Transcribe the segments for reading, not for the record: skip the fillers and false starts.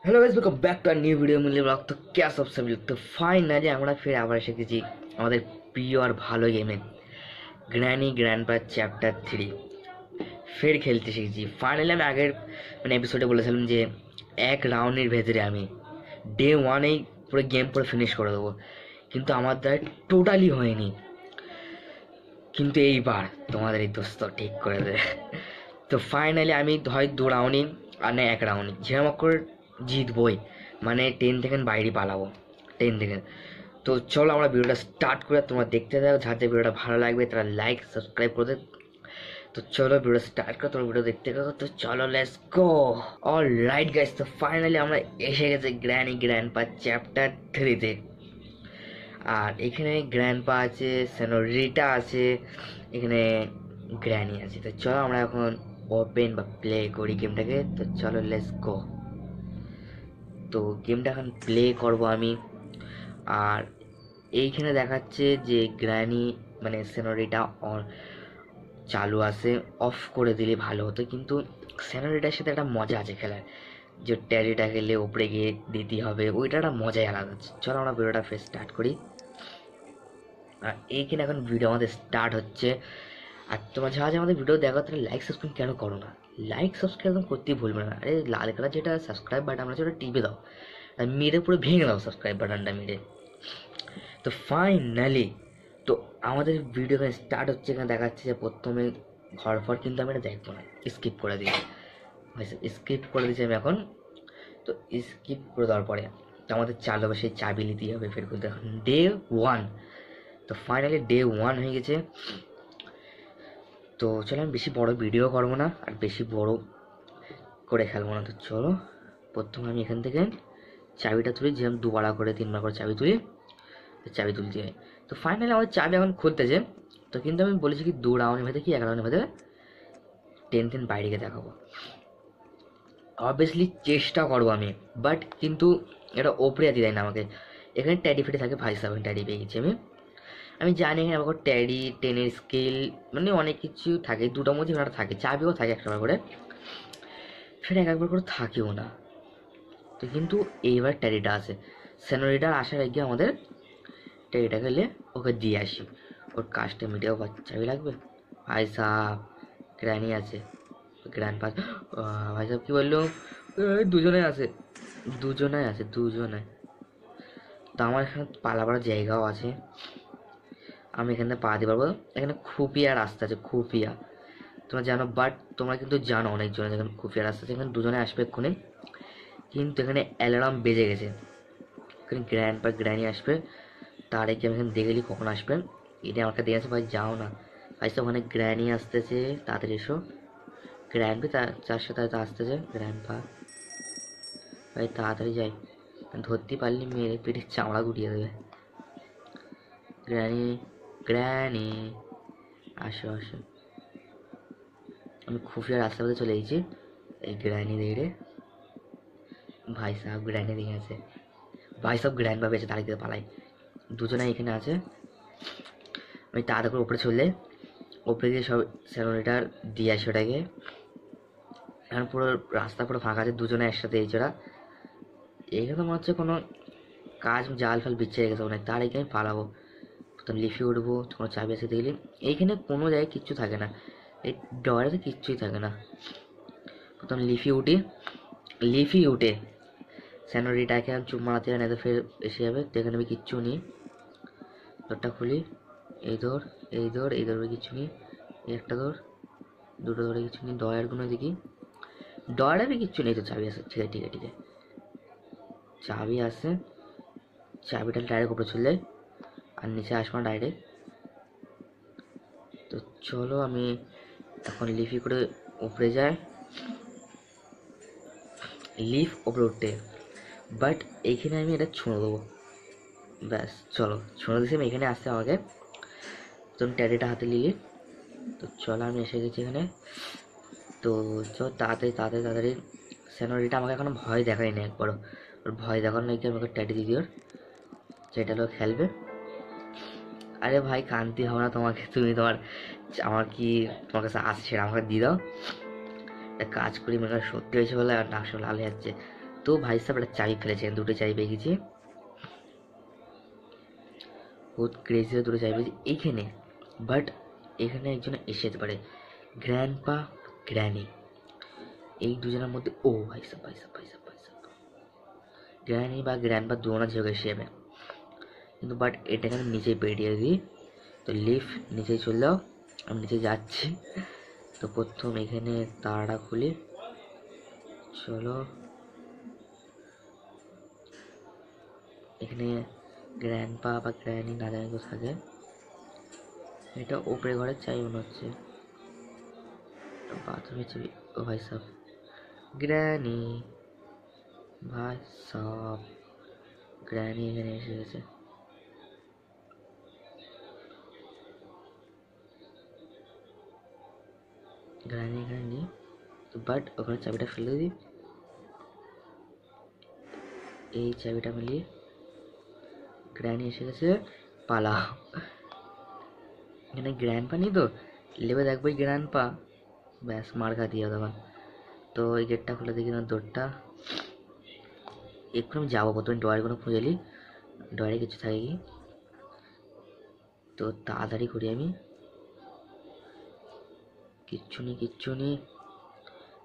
Hello guys, welcome back to new video मिले blog. तो क्या सब सभी लोग, तो फाइनली আমরা ফিরে আবার এসে গেছি আমাদের প্রিয় আর ভালো গেমে গ্র্যানি গ্র্যান্ডপা চ্যাপ্টার 3 ফের খেলতে শিখেছি। ফাইনালি আমি আগের এপিসোডে বলেছিলাম যে এক রাউন্ডের ভেতরে আমি ডে ওয়ানেই পুরো গেম পুরো ফিনিশ করে দেবো, কিন্তু আমার দ্বারা টোটালি হয়নি। কিন্তু এইবার তোমাদের এই দোস্ত ঠিক করে দেবে। তো ফাইনালি আমি হয় দু রাউন্ডই আর না এক রাউন্ডই যেরকম করে জিতবই, মানে 10 থেকে বাইরে পালাবো 10 থেকে। তো চলো আমরা ভিডিওটা স্টার্ট করে তোমরা দেখতে থাকো, যাতে ভিডিওটা ভালো লাগবে তারা লাইক সাবস্ক্রাইব করে দেবে। তো চলো ভিডিও স্টার্ট করে তোমরা ভিডিও দেখতে থাকো। তো চলো লেটস গো। অলরাইট গাইস, তো ফাইনালি আমরা এসে গেছি গ্র্যানি গ্র্যান্ডপা চ্যাপ্টার 3-তে। আর এখানে গ্র্যান্ডপা আছে, সেনোরিটা আছে, এখানে গ্র্যানি আছে। তো চলো আমরা এখন ওপেন বা প্লে করি গেমটাকে। তো চলো লেটস গো। তো গেমটা এখন প্লে করব আমি। আর এইখানে দেখাচ্ছে যে গ্র্যানি সেনারিটা অন চালু আছে, অফ করে দিলে ভালো হতো, কিন্তু সেনারিটার সাথে একটা মজা আছে খেলার, যে ট্যারিটা খেলে ওপরে গিয়ে দিতে হবে, ওইটা একটা মজাই আলাদা। চলো আমরা ভিডিওটা ফের স্টার্ট করি। আর এইখানে এখন ভিডিও আমাদের স্টার্ট হচ্ছে। আর তোমরা যারা আমাদের ভিডিও দেখো তারা লাইক সাবস্ক্রাইব কেন করো না? লাইক সাবস্ক্রাইব করতেই ভুলবে না। আরে লাল কালার যেটা সাবস্ক্রাইব বাটন আছে ওটা টিপে দাও, আর মেরে পুরো ভেঙে দাও সাবস্ক্রাইব বাটনটা মেরে। তো ফাইনালি তো আমাদের ভিডিও এখানে স্টার্ট হচ্ছে। এখানে দেখাচ্ছে যে প্রথমে ঘর ফর, কিন্তু আমি এটা দেখবো না, স্কিপ করে দিই। স্কিপ করে দিচ্ছি আমি এখন। তো স্কিপ করে দেওয়ার পরে তো আমাদের চালু হবে, সেই চাবি নিতেই হবে ফের করতে। এখন ডে 1। তো ফাইনালি ডে 1 হয়ে গেছে। তো চলো আমি বেশি বড় ভিডিও করবো না আর বেশি বড় করে খেলবো না। তো চলো প্রথমে আমি এখান থেকে চাবিটা তুলি, যেরকম দুবার করে 3বার করে চাবি তুলি, চাবি তুলতে হয়। তো ফাইনালি আমার চাবি এখন খুলতেছে। তো কিন্তু আমি বলেছি কি 2 রাউন্ডের ভেতরে কি 1 রাউন্ডের ভেতরে 10 বাইরে গিয়ে দেখাবো। অবভিয়াসলি চেষ্টা করবো আমি, বাট কিন্তু এটা ওপরে আদি দেয় না আমাকে। এখানে ট্যাডি ফেটে থাকে, ভাই সাহেব ট্যাডি পেয়ে গেছি আমি। আমি জানি এখানে আবার ট্যাডি 10-এর স্কেল অনেক কিছু থাকে, দুটোর মধ্যে ওটা থাকে, চাবিও থাকে একটা করে, সেটা একবার করে থাকেও না। তো কিন্তু এইবার ট্যাডিটা আছে, সেনোরিটার আসার আগে আমাদের ট্যাডিটা গেলে ওকে দিয়ে আসি, ওর কাজটা মিটেও। চাবি লাগবে ভাই সাহেব, গ্র্যানি আছে, গ্র্যান্ড পাস। ভাই সাহেব কী বললো? দুজনে আছে, দুজনে। তো আমার এখানে পালাবার জায়গাও আছে, আমি এখানে পা দিতে পারবো। এখানে খুপিয়া রাস্তা আছে, খুপিয়া তোমরা জানো, বাট তোমরা কিন্তু জানো অনেকজনে এখানে খুপিয়া রাস্তা আছে। এখানে দুজনে আসবে এক্ষুনি, কিন্তু এখানে অ্যালার্ম বেজে গেছে। এখানে গ্র্যান্ডপা গ্র্যানি আসবে, তার আগে আমি এখানে দেখে কখন আসবে। এটা আমাকে দিয়ে আসে, ভাই যাও না ভাই সাহেব, ওখানে গ্র্যানি আসতেছে, তাড়াতাড়ি এসো। গ্র্যান্ডপা তার সাথে হয়তো আসতেছে, গ্র্যান্ডপা ভাই তাড়াতাড়ি যাই, ধরতে পারলে মেরে পেটে চামড়া গুটিয়ে দেবে। গ্র্যানি গ্র্যানি আসো আসো। আমি খুফিয়া রাস্তার মধ্যে চলে এসেছি। এই গ্র্যানি দেখে ভাই সাহেব, গ্র্যানি দেখে আছে ভাই সাহেব, গ্র্যান্ডপা পেয়েছে, তার দিকে পালাই। দুজনে এখানে আছে। আমি তাড়াতাড়ি করে উপরে চললে উপরে দিয়ে সব সেলোমিটার দিয়ে আসি ওটাকে। এখন পুরো রাস্তা পুরো ফাঁকা আছে, দুজনে একসাথে এই ওরা। এখানে তো মনে হচ্ছে কোনো কাজ জাল ফাল বিচ্ছে রেখেছে অনেক, তার এখানে আমি পালাবো। প্রথম লিফে উঠবো, কোনো চাবি আছে দেখলি। এইখানে কোনো জায়গায় কিচ্ছু থাকে না, এই ডয়ারে কিচ্ছুই থাকে না। প্রথম লিফি উঠে সেনোরিটাকে আমি চুপ মারাতে না, তো ফের এসে যাবে। তো এখানে আমি কিচ্ছু নেই, দরটা খুলি। এই দৌড় কিছু নেই, এই একটা দৌড়, দুটো দৌড়ে কিছু নেই। ডয়ারগুলো দেখি, ডয়ারে কিচ্ছু নেই। তো চাবি আছে, ঠিক আছে চাবি আছে। চাবিটা ডাইরেক্ট উপরে চলে যায় আর নিচে আসবো না ডাইরেক্ট। তো চলো আমি এখন লিফি করে উপরে যাই, লিফ উপরে উঠতে। বাট এইখানে আমি এটা ছুঁড়ে দেবো, ব্যাস চলো ছুঁড়ে দিয়েছি আমি। এখানে আসতে আমাকে তুমি ট্যাডিটা হাতে নিলি। তো চলো আমি এসে গেছি এখানে। তো চল তাড়াতাড়ি সেনোরিটা আমাকে এখন ভয় দেখায়নি একবারও, ওর ভয় দেখানো নাকি আমাকে ট্যাডি দিদি ওর যেটা লোক খেলবে। আরে ভাই কান্তি হবে না তোমাকে, তুমি আমার কি তোমার কাছে আসছে, আমাকে দিয়ে দাও। একটা কাজ করি, মনে সত্যি হয়েছে বলে আর নাকশো লাল হয়ে যাচ্ছে। তো তো ভাই সাহেব একটা চাবি ফেলেছেন, দুটো চাবি পেয়ে গেছি, বহুত ক্রেজি দুটো চাবি পেয়েছি এইখানে। বাট এখানে একজন এসে যেতে পারে, গ্র্যান্ডপা গ্র্যানি, এই দুজনের মধ্যে। ও ভাই সাহেব ভাই সাহেব ভাই সাহেব ভাই সাহেব, গ্র্যানি বা গ্র্যান্ডপা দুজনা যে এসে যাবে, কিন্তু বাট এটাকে আমি নিচেই পেরিয়ে দিই। তো লিফট নিচে চলে যাও, আমি নিচে যাচ্ছি। তো প্রথম এখানে তাড়াটা খুলি, চলো। এখানে গ্র্যান্ডপা বা গ্র্যানি না জানি তো থাকে, এটা ওপরে ঘরের চাই মনে হচ্ছে, বাথরুমের চাবি। ও ভাই সাহেব গ্র্যানি, ভাই সাহেব গ্র্যানি এখানে এসে গেছে। গ্র্যানি এখানে নেই, তো বাট ওখানে চাবিটা ফেলে দিই, এই চাবিটা মিলিয়ে গ্র্যানি এসে গেছে, পালাও। এখানে গ্র্যান্ডপা নেই তো, লেবে দেখবো গ্র্যান্ডপা, ব্যাস মার খা দিয়ে তখন। তো এই গেটটা খুলে দেখি না, দৌড়টা একটু আমি যাবো, প্রথমে ডয়ারগুলো খুঁজে নিই, ডয়ারে কিছু থাকে কি। তো তাড়াতাড়ি করি আমি, কিচ্ছু নেই কিচ্ছু নেই।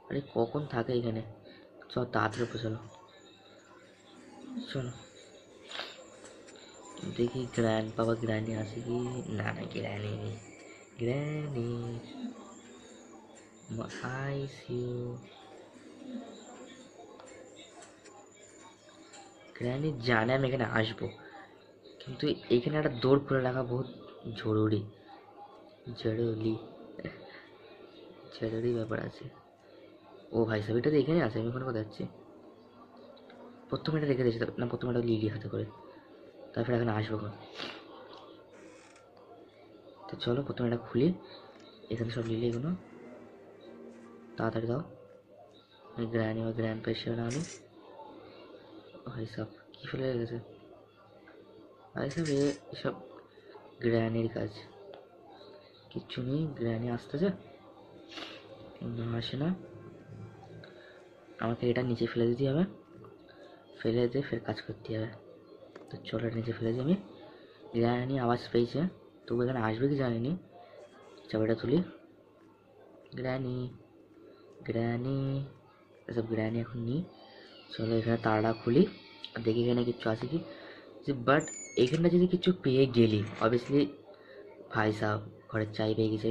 আরে কখন থাকে এখানে, চল তাড়াতাড়ি চলো চলো দেখি গ্র্যান্ডপা বা গ্র্যানি আসে কি। না না গ্র্যানি নেই, গ্র্যানি আইস ইউ, গ্র্যানি জানে আমি এখানে আসবো, কিন্তু এখানে একটা দৌড় খুলে রাখা বহুত জরুরি, জরুরি জরুরি ব্যাপার আছে। ও ভাই সাহেব এটা তো এখানে আছে, আমি ওখানে কোথায় যাচ্ছি। প্রথমে এটা রেখে দিয়েছি না, প্রথমে এটা লিলি হাতে করে, তারপর এখানে আসবো কখন। তো চলো প্রথমে এটা খুলি, এখানে সব লিলি এগুলো তাড়াতাড়ি দাও, গ্র্যানি বা গ্র্যান্ড পেশে না আমি। ভাই সাহেব কী ফেলে রেখেছে, ভাই সাহেব এসব গ্র্যানির কাজ, কিচ্ছু নেই। গ্র্যানি আসতেছে না, আসে না, আমাকে এটা নিচে ফেলে দিতে হবে, ফেলে দিয়ে ফের কাজ করতে হবে। তো চলো এটা নিচে ফেলে দিই আমি। গ্র্যানি আওয়াজ পেয়েছে, তবু এখানে আসবে কি জানিনি। চাবিটা তুলি, গ্র্যানি গ্র্যানি, এসব গ্র্যানি এখন নিই। চলো এখানে তাড়া খুলি, দেখি এখানে কিচ্ছু আছে কি। বাট এখানটা যদি কিছু পেয়ে গেলি অবভিয়াসলি ভাই সাহেব ঘরের চাই পেয়ে গেছে।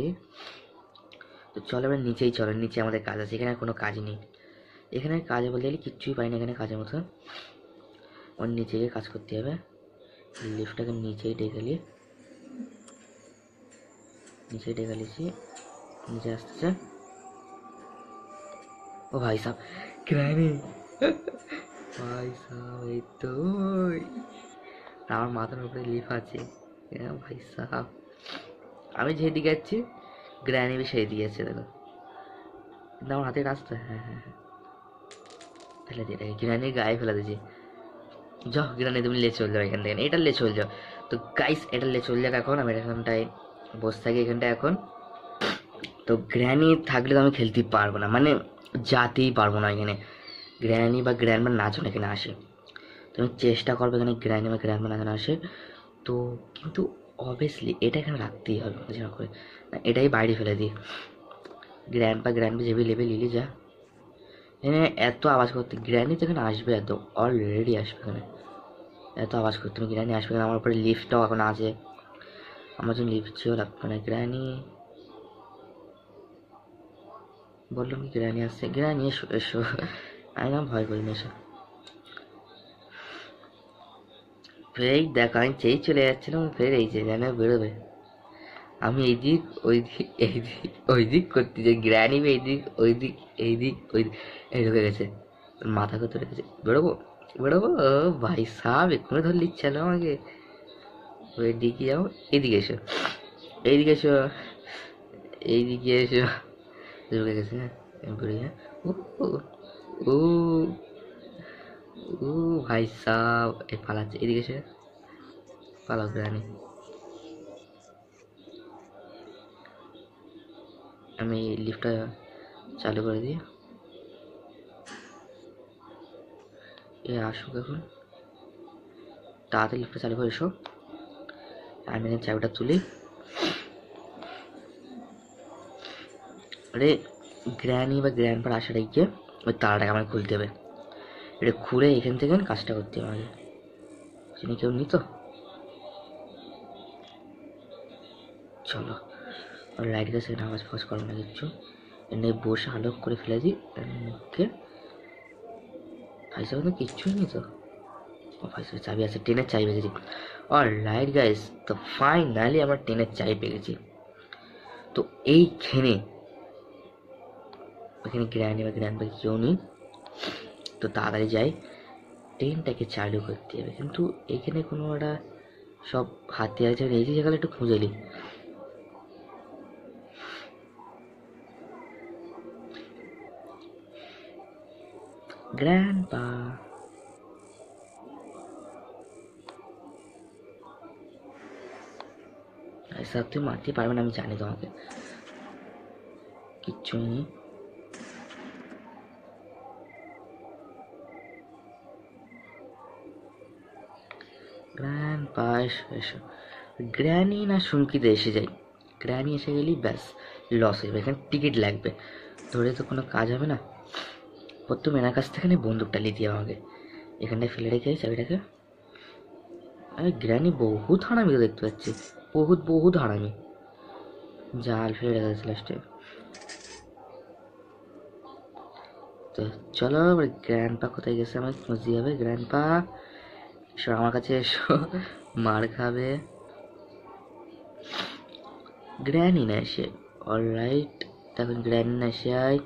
তো চলো এবার নিচেই চলো, নিচে আমাদের কাজ আছে, এখানে কোনো কাজ নেই। এখানে কাজে বলতে গেলে কিচ্ছুই পাই না এখানে কাজের মতো, ওর নিচে গিয়ে কাজ করতে হবে। লিফটটাকে নিচেই ডেকে নিচেই ডেকে নিয়েছি, নিচে আসতেছে। ও ভাই সাহেব গ্র্যানি, ভাই সাহেব এই তো আমার মাথার উপরে লিফ আছে। ভাই সাহেব আমি যেদিকে যাচ্ছি গ্র্যানি বি সেই দিকে যাচ্ছে, দেখো কিন্তু আমার হাতে রাস্তা। হ্যাঁ হ্যাঁ হ্যাঁ ফেলে দিয়ে গ্র্যানির গায়ে ফেলে দিয়েছি। যাও গ্র্যানি তুমি লে চলে যাও এখান থেকে, এটা লে চলে যাও। তো গাইস এটা লে চলে যাক, এখন আমি এখানটায় বসে থাকি এখানটায় এখন। তো গ্র্যানি থাকলে তো আমি খেলতেই পারবো না, মানে যাতেই পারবো না এখানে, গ্র্যানি বা গ্র্যান্ডমা না যেন এখানে আসে। তুমি চেষ্টা করবে এখানে গ্র্যানি বা গ্র্যান্ডমা না যেন আসে। তো কিন্তু অবভিয়াসলি এটা এখানে রাখতেই হবে যেন করে, না এটাই বাইরে ফেলে দিই। গ্র্যান্ড বা গ্র্যান্ডমা যেবি লেবে লিলি যা, এখানে এত আওয়াজ করতে গ্র্যানি তো এখানে আসবে, এত অলরেডি আসবে এখানে, এত আওয়াজ করতে তুমি গ্র্যানি আসবে। আমার উপরে লিফটটাও এখন আছে, আমার জন্য লিফট ছিল লাগবে না। গ্র্যানি বললাম কি গ্র্যানি আসছে, গ্র্যানি এসো এসো, আমি না ভয় করি না এসো। এই দেখো আমি চেয়ে চলে যাচ্ছিলাম, ফের এই যে যেন বেরোবে, আমি এই দিক ওই দিক এই দিক ওই দিক করতে যাই, গ্র্যানি এই দিক ওই দিক এই দিক ওই দিক, এই ঢুকে গেছে মাথা করতে রেখেছে। বেরোবো বেরোবো, ও ভাই সাহেব এক্ষুনি ধরে লিখছিল আমাকে। ওই দিকে যাও, এইদিকে এসো এইদিকে এসো এইদিকে এসো, ঢুকে গেছে। হ্যাঁ বেরোই, হ্যাঁ ও ও ও ও ভাই সাহেব এই পালাচ্ছে, এদিকে এসে পালাও গ্র্যানি। আমি লিফটটা চালু করে দিই, এ আসুক এখন, তাড়াতাড়ি লিফটটা চালু করে এসো। আমি চাবিটা তুলি। আরে গ্র্যানি বা গ্র্যান্ডপার আসার গিয়ে ওই তালাটাকে আমাকে খুলতে হবে। এটা খুলে এখান থেকে কাজটা করতে হবে আমাকে। চিনি কেউ নি তো? চলো, আর লাইটটা সেখানে আওয়াজ ফাওয়াজ করো না কিচ্ছু। এনে বসে আলোক করে ফেলে দিই মুখে। ফাইসে তো কিচ্ছুই নেই তো। ফাইসে চাবি আছে, ট্রেনের চাবি পেয়ে গেছি। আর লাইট গাইস, তো ফাইনালি আমরা ট্রেনের চাবি পেয়ে গেছি। তো এইখানে ওখানে গ্র্যান্ড বা গ্র্যান্ড বা কেউ নেই, তো তাড়াতাড়ি যাই, ট্রেনটাকে চালু করতে হবে। কিন্তু এখানে কোনো একটা সব হাতিয়ার আছে, এই জায়গাটা একটু খুঁজে নিই। গ্র্যান্ডপা, সব তুমি মারতে পারবে না আমি জানি, তোমাকে কিচ্ছু নেই। গ্র্যান্ডপা এসো এসো। গ্র্যানি না সুমকিতে এসে যাই। গ্র্যানি এসে গেলেই ব্যাস লস হয়ে যাবে, এখানে টিকিট লাগবে, ধরে তো কোনো কাজ হবে না। প্রথম এনার কাছ থেকে বন্দুকটা নিয়ে দিয়ে আমাকে এখানটায় ফেলে রেখে চাবিটাকে। আরে গ্র্যানি বহুত হারামি দেখতে পাচ্ছি, বহুত বহুত হারামি। জাল ফেলে রেখেছে লাস্টে। তো চলো এবার গ্র্যান্ডপা কোথায় গেছে আমাকে খুঁজতে হবে। গ্র্যান্ডপা এসো আমার কাছে এসো, মার খাবে। গ্র্যানি না এসে, অলরাইট, তখন গ্র্যানি না এসে আয়।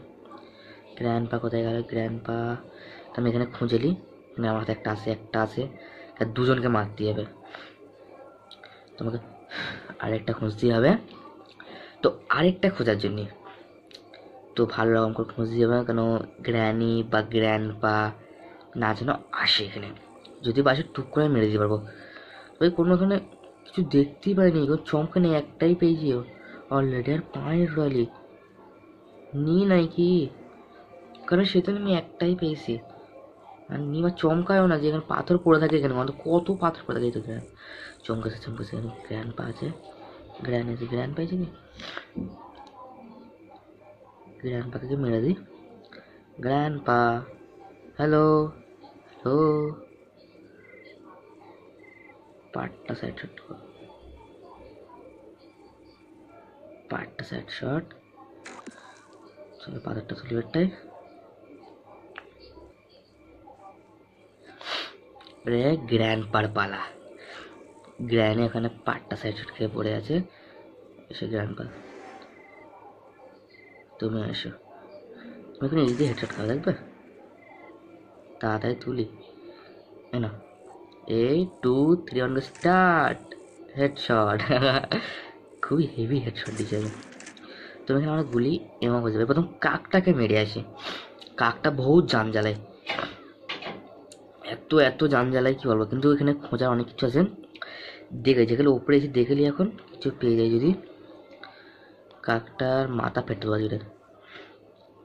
গ্র্যান্ডপা কোথায় গেল? গ্র্যান্ডপা আমি এখানে খুঁজে নিই। এখানে আমার হাতে একটা আছে, আর দুজনকে মারতে হবে। তোমাকে আরেকটা খুঁজতে হবে। তো আরেকটা খোঁজার জন্যে তো ভালো রকম করে খুঁজতে হবে, কেন গ্র্যানি বা গ্র্যান্ডপা না যেন আসে এখানে। যদি বাসে টুক করে মেরে দিতে পারবো। তবে কোনো এখানে কিছু দেখতেই পারিনি, চমকে নেই, একটাই পেয়েছি অলরেডি। আর পায়ের রয়ালি নি নাই কি, কারণ সেটা আমি একটাই পেয়েছি। আর নিমা চমকায়ও না যে এখানে পাথর পড়ে থাকে, এখানে কত পাথর পড়ে থাকে। তো চমকেছে এখানে গ্র্যান্ড পা আছে, গ্র্যান্ড আছে, গ্র্যান্ড পাইছে কি? গ্র্যান্ড পাকে মেরে দিই। গ্র্যান্ড পা, হ্যালো হ্যালো। পার্টটা সাইড শট, পার্টটা সাইড শট। চলো পাথরটা তুলি একটাই। রে গ্র্যান্ড পার পালা। গ্র্যান্ড এখানে পার্টটা সাইড শট খেয়ে পড়ে আছে। এসে গ্র্যান্ড পা, তুমি এসো। তুমি এখানে ইজি হেডশট খাওয়া দেখবে, তাড়াতাড়ি তুলি। না, 8 2 3 অন স্টার্ট। হেডশট। খুবই হেভি হেডশট দিয়েছে আমি। তুমি এখানে অনেক গুলি এমন হয়ে যাবে। প্রথম কাকটাকে মেরে আসি। কাকটা বহুত জান জ্বালায়, এত এত জান জ্বালায় কি বলবো। কিন্তু এখানে খোঁজার অনেক কিছু আছে। দেখে যেগুলো উপরে এসে দেখে এখন কিছু পেয়ে যায় যদি। কাকটার মাথা ফেটে দেওয়া যেটা,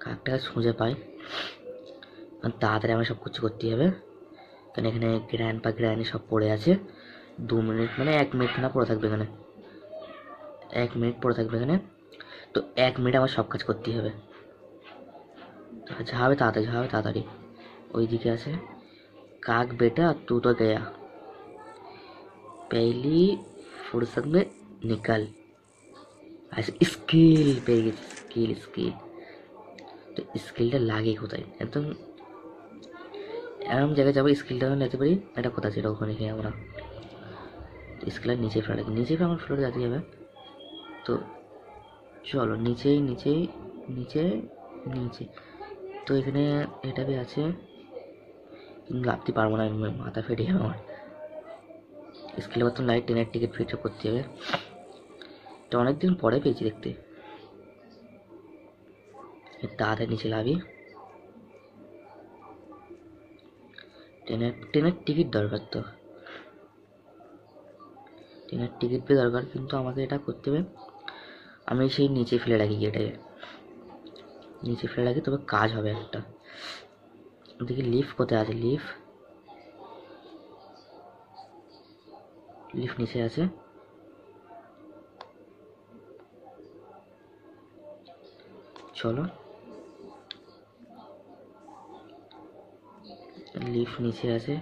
কাকটাকে খুঁজে পাই, তাড়াতাড়ি আমার সব কিছু করতে হবে। কারণ এখানে গ্র্যান্ড বা গ্র্যানি সব পড়ে আছে। 2 মিনিট মানে 1 মিনিট না পড়ে থাকবে এখানে, 1 মিনিট পড়ে থাকবে এখানে। তো 1 মিনিট আমার সব কাজ করতেই হবে। ঝাবে তাড়াতাড়ি, ঝাবে তাড়াতাড়ি। ওইদিকে আছে काक बेटा तू तो गया, पहली फुर्सत में निकल। अच्छा स्किल पे गई, स्किल स्किल। তো স্কিলটা লাগে কোথায়? একদম এরকম জায়গায় যাবো, স্কিলটা নিতে পারি। এটা কোথায় ছিল ওখানে গিয়ে আমরা স্কিলটা নিচে ফেলে রাখি, নিচে আমার ফ্লোরে যেতে হবে। তো চলো নিচেই নিচেই নিচে নিচে। তো এখানে এটা भी আছে, লাভতে পারবো না, মাথা ফেটে যাবে আমার। স্কিলের মতন লাইট ট্রেনের টিকিট ফিট করতে হবে। এটা অনেকদিন পরে পেয়েছি দেখতে। তাড়াতাড়ি নিচে লাভি। ট্রেনের টিকিট দরকার, তো ট্রেনের টিকিট পেয়ে দরকার, কিন্তু আমাকে এটা করতে হবে। আমি সেই নিচে ফেলে রাখি, এটাকে নিচে ফেলে রাখি, তবে কাজ হবে একটা। দেখি লিফট কোথায় আছে, লিফট লিফট নিচে আছে, চলো লিফট নিচে আছে,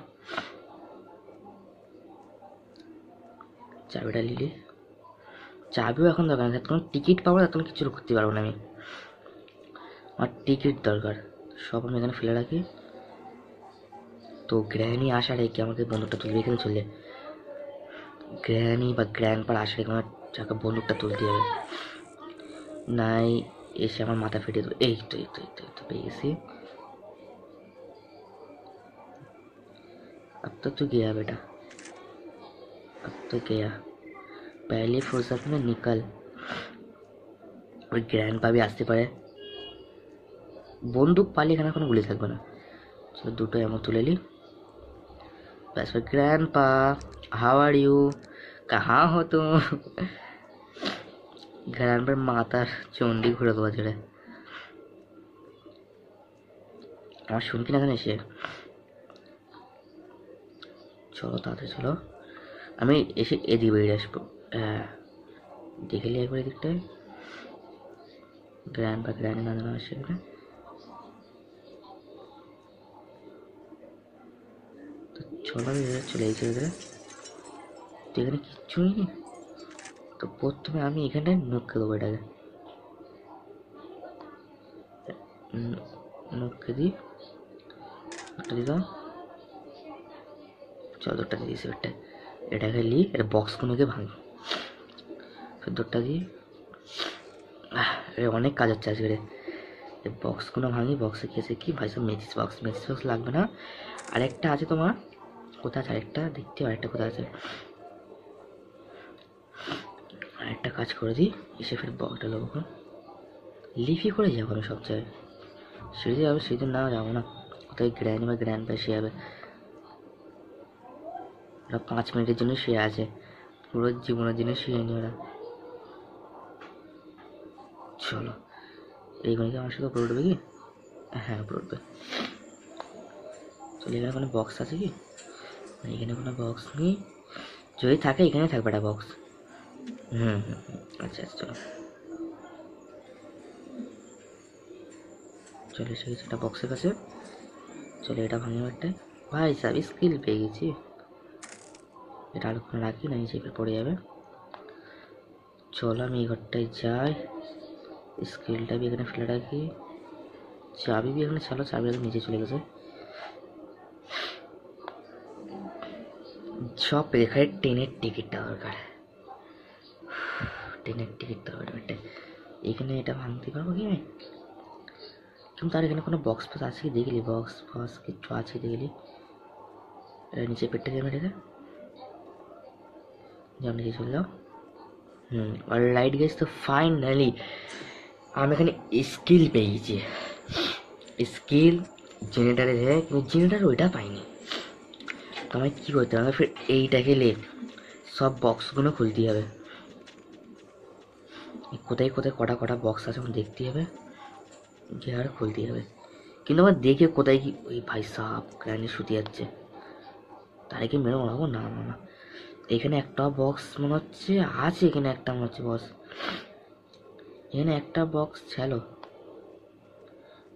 চাবিটা নিলি, চাবিও এখন দরকার নেই, কোনো টিকিট পাবো না, তখন কিছু করতে পারবো না আমি, আমার টিকিট দরকার। সব আমি এখানে ফেলে রাখি। তো গ্র্যানি আসার একে আমাকে বন্দুকটা তুলবে, এখানে চললে গ্র্যানি বা গ্র্যান্ডপার আসার আমার যাকে বন্দুকটা তুলতে হবে, নাই এসে আমার মাথা ফেটে দেবে। এই তো এই তো এই তো এই তো পেয়ে গেছি। अब तो गया बेटा, अब तो गया, पहले फुर्सत में निकल। ওই গ্র্যান্ড পাবি আসতে পারে, বন্দুক পালি এখানে কোনো গুলি থাকবে না। চলো দুটো এমন তুলে নি, ব্যাস। গ্র্যান্ড পা, হাউ আর ইউ, কাহা হো তুম? গ্র্যান্ড পার মাথার চন্ডি ঘুরে দেওয়া ছেড়ে আমার শুনকি না এখানে এসে। চলো তাড়াতাড়ি চলো, আমি এসে এদিকে বেরিয়ে আসবো। হ্যাঁ দেখে নি একবার এদিকটায় গ্র্যান্ড বা গ্র্যান্ড না জানা আসে এখানে। তো চলো আমি চলে এসেছি এখানে, তো এখানে কিচ্ছু নেই। তো প্রথমে আমি এখানটায় নক্কে দেবো এটাকে, নক্কে দিই, একটা দিলাম, চল দুটা দিয়ে দিয়েছি একটা, এটাকে নিই, এটা বক্সগুলোকে ভাঙি, ফের দুটা দিই। অনেক কাজ হচ্ছে আজকে রে, এই বক্সগুলো ভাঙি। বক্সে কি আছে কি ভাই, সব মেথিস বক্স, মেথিস বক্স লাগবে না। আরেকটা আছে তোমার, কোথায় আছে আরেকটা, দেখতে আরেকটা কোথায় আছে, আরেকটা কাজ করে দিই, এসে ফের বক্সটা লোক লিফি করে যাবো না সব জায়গায়, সিঁড়ি যাবে, সিঁড়িতে না যাবো না, কোথায় গ্র্যান্ড বা গ্র্যান্ড পাই সে যাবে, ওরা 5 মিনিটের জন্য শুয়ে আছে, পুরো জীবনের জন্য শুয়ে নি ওরা। চলো এইগুলো কি আমার সাথে উপরে উঠবে কি? হ্যাঁ উপরে উঠবে। চলো এখানে কোনো বক্স আছে কি? এখানে কোনো বক্স নেই, যদি থাকে এখানে থাকবে একটা বক্স। আচ্ছা আচ্ছা চলো চলে এসে গেছি একটা বক্সের কাছে। চলো এটা ভাঙি একটাই, ভাই সাব স্কিল পেয়ে গেছি। এটা আর কোনো রাখি না, নিচে পড়ে যাবে। চলো আমি এই ঘরটায় যাই, স্কিলটা भी এখানে ফেলে রাখি, চাবি भी এখানে, চলো চাবি এখন নিচে চলে গেছে। সব এখানে ট্রেনের টিকিটটা দরকার, ট্রেনের টিকিটটা দরকার। এখানে এটা ভাঙতে পারবো কি আমি? কিন্তু আর এখানে কোনো বক্স ফক্স আছে কি দেখলি, বক্স ফক্স কিছু আছে দেখলি? এটা নিচে পেটটা দিয়ে রেখে যাও, নিচে চলে যাও। অলরাইট গাইস, তো ফাইনালি আমি এখানে স্কিল পেয়ে গেছি। স্কিল জেনারেটারে দেয়, কিন্তু জেনারেটার ওইটা পাইনি। তো আমায় কী করতে হবে, ফির এইটাকে লে সব বক্সগুলো খুলতে হবে, কোথায় কোথায় কটা কটা বক্স আছে আমার দেখতে হবে, গিয়ে আর খুলতে হবে। কিন্তু আমার দেখে কোথায় কি, ওই ভাই সাপ গ্র্যান্ডি শুতে যাচ্ছে, তারে কি মেরে মারাবো? না না না, এখানে একটা বক্স মনে হচ্ছে আছে, এখানে একটা মনে হচ্ছে বক্স, এখানে একটা বক্স ছিল,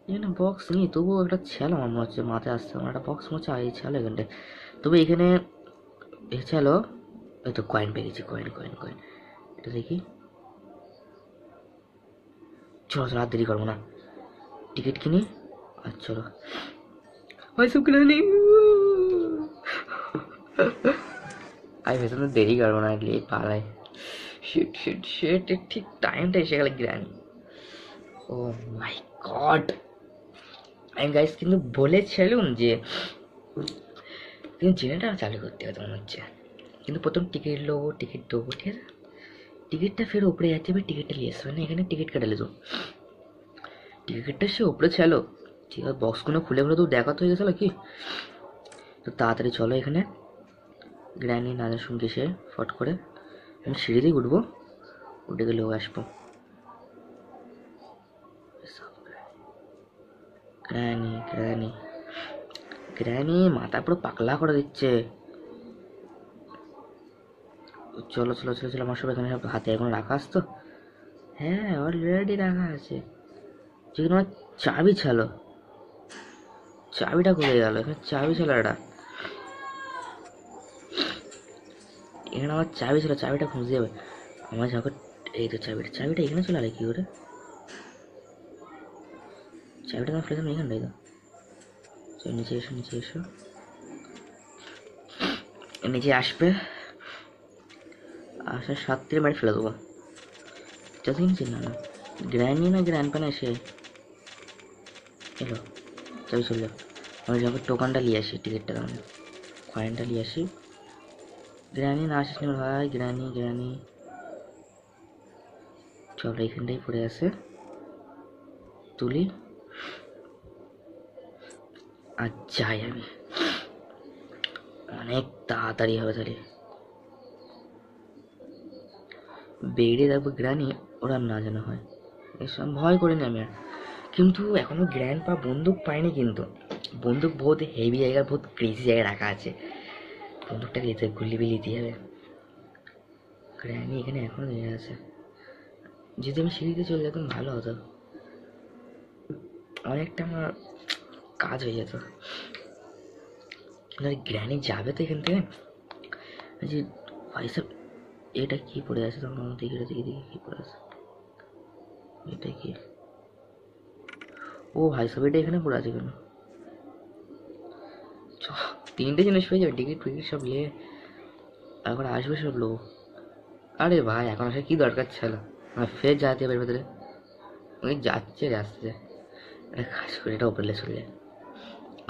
এখানে বক্স নেই, তবুও একটা ছিল আমার মনে হচ্ছে, মাথায় আসছে আমার একটা বক্স মনে হচ্ছে এই ছিল এখানটায়, তবে এখানে এ ছিল। এই তো কয়েন পেয়ে গেছি, কয়েন কয়েন কয়েন, এটা দেখি। চলো চলো আর দেরি করবো না, টিকিট কিনি আর চলো ভাই সব কিনে নি। আমি ভেতরে দেরি করবো না, গিয়ে পালাই। শিট শিট শিট, ঠিক টাইমটা এসে গেল গ্র্যান্ড। ও মাই গড, আমি গাইস কিন্তু বলেছিলাম যে কিন্তু জেনারেটার চালু করতে হবে মনে হচ্ছে, কিন্তু প্রথম টিকিট নেবো, টিকিট দেবো, ঠিক আছে, টিকিটটা ফের উপরে যাচ্ছে, এবার টিকিটটা নিয়ে আসবে না, এখানে টিকিট কাটা লেতো, টিকিটটা সে উপরে ছিল, ঠিক আছে, বক্সগুলো খুলে খুলে তো দেখা তো হয়ে গেছিলো কি। তো তাড়াতাড়ি চলো এখানে, গ্র্যানি নাজের সঙ্গে সে ফট করে আমি সিঁড়ি দিয়ে উঠবো, উঠে গেলেও আসবো। গ্র্যানি গ্র্যানি গ্র্যানি মাথা পুরো পাকলা করে দিচ্ছে। চলো চলো চলো চলো, আমার সব এখানে সব হাতে এখন রাখা আছে তো। হ্যাঁ অলরেডি রাখা আছে, যেখানে আমার চাবি ছিল, চাবিটা খুলে গেল, এখানে চাবি ছিল এটা, এখানে আমার চাবি ছিল, চাবিটা খুঁজে যাবে আমার যখন। এই তো চাবিটা, চাবিটা এখানে চলে আলে কি করে? চাবিটা আমার ফেলেছিলাম এখানটাই তো। চল নিচে এসো, নিচে এসো, নিচে আসবে, আসার সাত থেকে বাড়ি ফেলে দেবো যতদিন চিন্তা না। গ্র্যান্ডি না গ্র্যান্ড প্যান এসে এলো, চাবি চললো। আমি যখন টোকানটা নিয়ে আসি, টিকিটটা দাম কয়েনটা নিয়ে আসি। গ্র্যানি না আসিস না ভাই, গ্র্যানি গ্র্যানি চলো এইখানটাই পড়ে আছে, তুলি আর যাই আমি, অনেক তাড়াতাড়ি হবে তাহলে। বেরিয়ে দেখবো গ্র্যানি, ওরা না জানা হয়, এসব ভয় করিনি আমি আর। কিন্তু এখনো গ্র্যান্ড পা বন্দুক পাইনি, কিন্তু বন্দুক বহুত হেভি জায়গায়, বহুত ক্রেজি জায়গায় রাখা আছে, বন্দুকটাকে নিতে গুলি বিলি দিয়ে হবে। গ্র্যানি এখানে এখনো দাঁড়িয়ে আছে, যদি আমি সিঁড়িতে চলে যেতাম ভালো হতো, অনেকটা আমার কাজ হয়ে যেত। গ্র্যানি যাবে তো এখান থেকে, যে পয়সা, এটা কি পড়ে আছে তখন আমার দিকে দিকে দিকে কি পড়ে আছে, এটা কি? ও ভাই সব এটা এখানে পড়ে আছে কেন? তিনটে জিনিস পেয়ে যাবে, টিকিট ফিকিট সব নিয়ে এখন আসবে সব লোক। আরে ভাই এখন আসার কি দরকার ছিল, আমার ফের যেতে হবে ভেতরে, ওই যাচ্ছে আসছে। এটা কাজ করে, এটা ওপরে চলে যায়,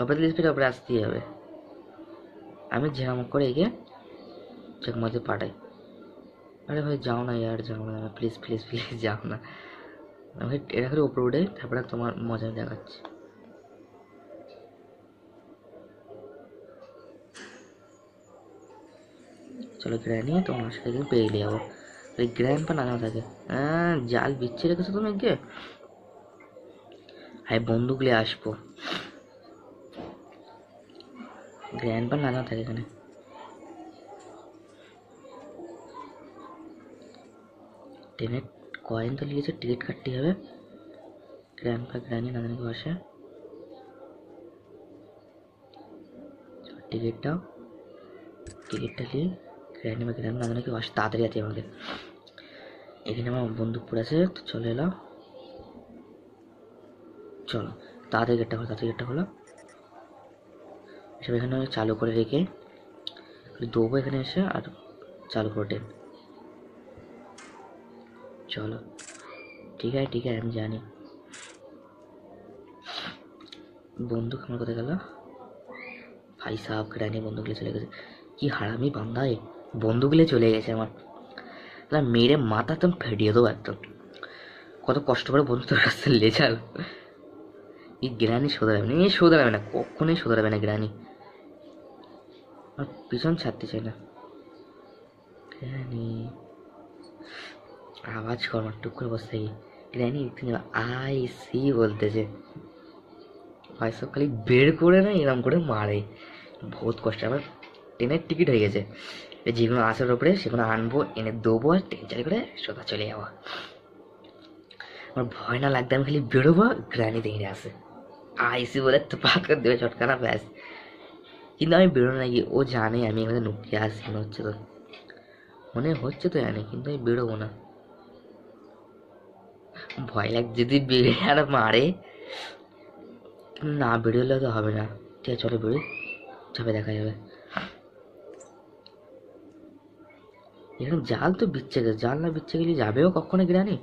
ওপরে ফিরে ওপরে আসতেই হবে। আমি ঝাম করে এগিয়ে চেকমাতে পাঠাই। আরে ভাই যাও না ইয়ার, যাও না প্লিজ প্লিজ প্লিজ যাও না, আমি এটা করে উপরে উঠে তারপরে তোমার মজা দেখাচ্ছি। চলো গ্র্যানি তোমার সাথে কিন্তু পেয়ে যাবো, ওই গ্র্যান্ড পা না থাকে। হ্যাঁ জাল বিচ্ছে রেখেছো তুমি গিয়ে, হ্যাঁ বন্দুক নিয়ে আসবো, গ্র্যান্ড পা না থাকে এখানে। ট্রেনের কয়েন তো নিয়েছে, টিকিট কাটতে হবে। গ্র্যান্ড পা গ্র্যানি না জানি বসে, টিকিটটাও, টিকিটটা নিয়ে গ্র্যান্ডি বা গ্র্যান্ড না জানি বসে, তাড়াতাড়ি আছে আমাদের। এখানে আমার বন্দুক পড়েছে, তো চলে এলাম, চলো তাড়াতাড়ি গেটটা হলো, তাড়াতাড়ি গেটটা হলো। এসব এখানে চালু করে রেখে দেবো এখানে এসে, আর চালু করে ট্রেন। চলো ঠিক আছে ঠিক আছে, আমি জানি। বন্দুক আমার কোথায় গেল? ভাই সাহেব গ্রানি বন্দুক নিয়ে চলে গেছে, কি হারামি বান্দায়, বন্দুক নিয়ে চলে গেছে আমার, মেরে মাথা একদম ফেটিয়ে দেবো একদম। কত কষ্ট করে বন্ধু তোর কাছে লেজাল, এই গ্রানি শোধরাবে না, এই শোধরাবে না, কখনোই শোধরাবে না গ্রানি, আর পিছন ছাড়তে চাই না গ্রানি। আওয়াজ কর আমার টুক করে বসে থাকি, গ্রানি আই সি বলতেছে, ভাই সব খালি বের করে না এরম করে মারে, বহুত কষ্ট। আমার ট্রেনের টিকিট হয়ে গেছে, যেগুলো আসার উপরে সেগুলো আনবো, এনে দেবো, আর ট্রেন চালু করে সোজা চলে যাবো। আমার ভয় না লাগবে, আমি খালি বেরোবো, গ্রানি দেখে আসে আইসি বলে তো পাক করে দেবে চটকানা ব্যাস। কিন্তু আমি বেরোনো না গিয়ে, ও জানে আমি এখানে নুকিয়ে আসি, মনে হচ্ছে তো জানি, কিন্তু আমি বেরোবো না, ভয় লাগছে যদি বেরিয়ে আর মারে, না বেরোলে তো হবে না। ঠিক আছে চলো বেরোই, চাপে দেখা যাবে। এখানে জাল তো বিচ্ছে গেছে, জাল না বিচ্ছে গেলে যাবেও কখনো গ্রানি,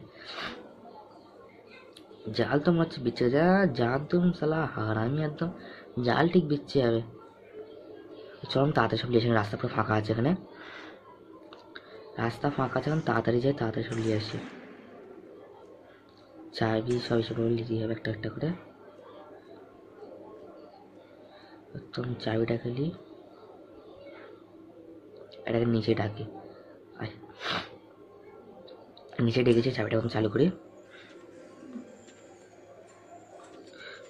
জাল তো মনে হচ্ছে বিচ্ছে গেছে, জাল তো সালা হারামি একদম, জাল ঠিক বিচ্ছে যাবে। চলো আমি তাড়াতাড়ি সব লিয়ে, রাস্তা পুরো ফাঁকা আছে এখানে, রাস্তা ফাঁকা আছে এখন, তাড়াতাড়ি যাই, তাড়াতাড়ি সব নিয়ে আসি। চাবি সব এসব নিতে হবে একটা একটা করে, একদম চাবিটাকে নিই, এটাকে নিচে ডাকি, আয় নিচে ডেকেছি, চাবিটা এখন চালু করি।